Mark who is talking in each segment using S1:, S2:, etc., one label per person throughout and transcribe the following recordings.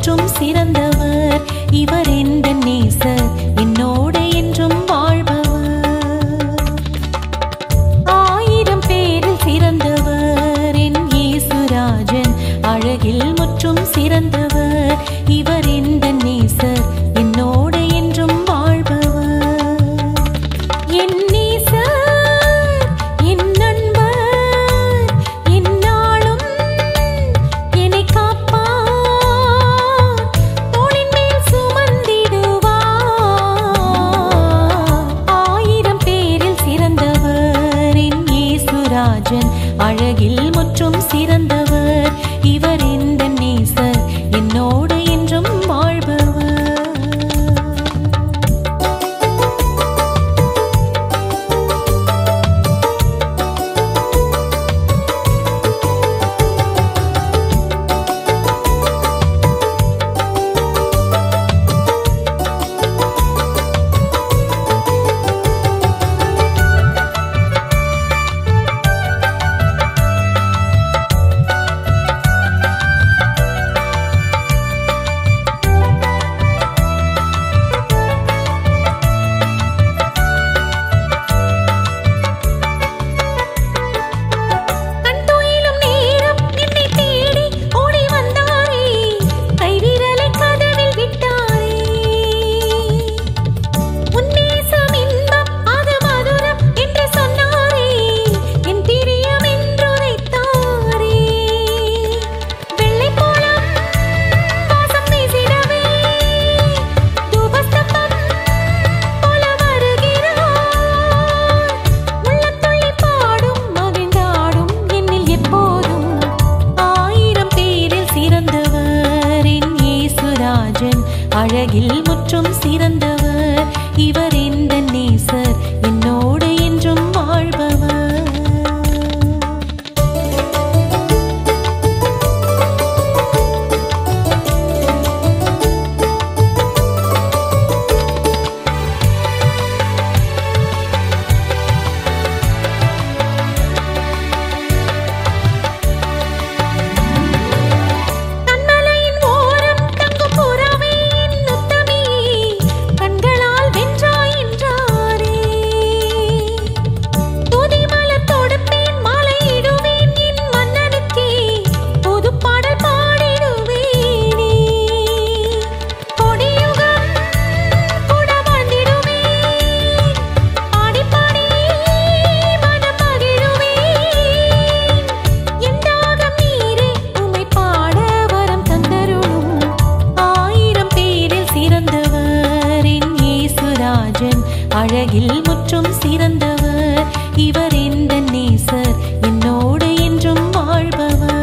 S1: முற்றும் சிறந்தவர். இவர் எந்த நேசர், என்னோடு என்றும் வாழ்பவர். 1000 பேரில் சிறந்தவர் என் இயேசுராஜன், அழகில் முற்றும் சிறந்தவர். இவர் எந்த நேசர், என்னோடு என்றும் வாழ்பவர். என் நேசர், என் நண்பர், எந்நாளும் என்னை காப்பார், தோளின் மேல் சுமந்திடுவார். 1000 பேரில் சிறந்தவர் என் இயேசுராஜன், அழகில் முற்றும் சிறந்தவர். இவர் எந்த நேசர், என்னோடு என்றும் வாழ்பவர். அழகில் முற்றும் சிறந்தவர். இவர் எந்த நேசர், என்னோடு என்றும் வாழ்பவர். அழகில் முற்றும் சிறந்தவர். இவர் எந்த நேசர், என்னோடு என்றும் வாழ்பவர்.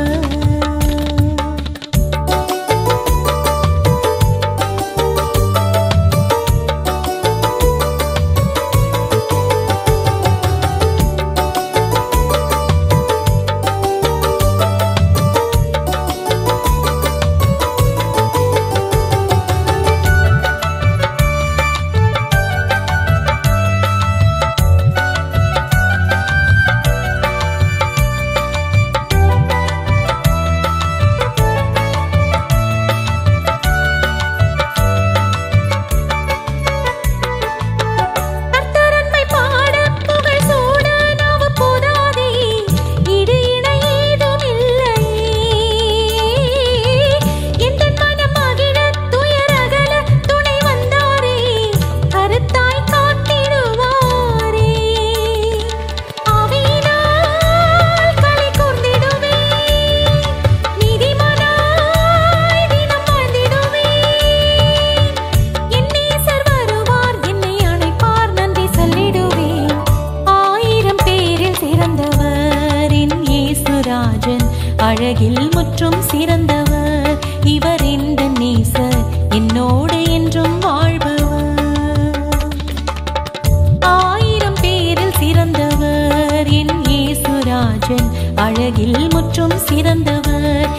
S1: அழகில் முற்றும் சிறந்தவர். இவர் எந்த நேசர், என்னோடு என்றும் வாழ்பவர். 1000 பேரில் சிறந்தவர் என் இயேசுராஜன், அழகில் முற்றும் சிறந்தவர்.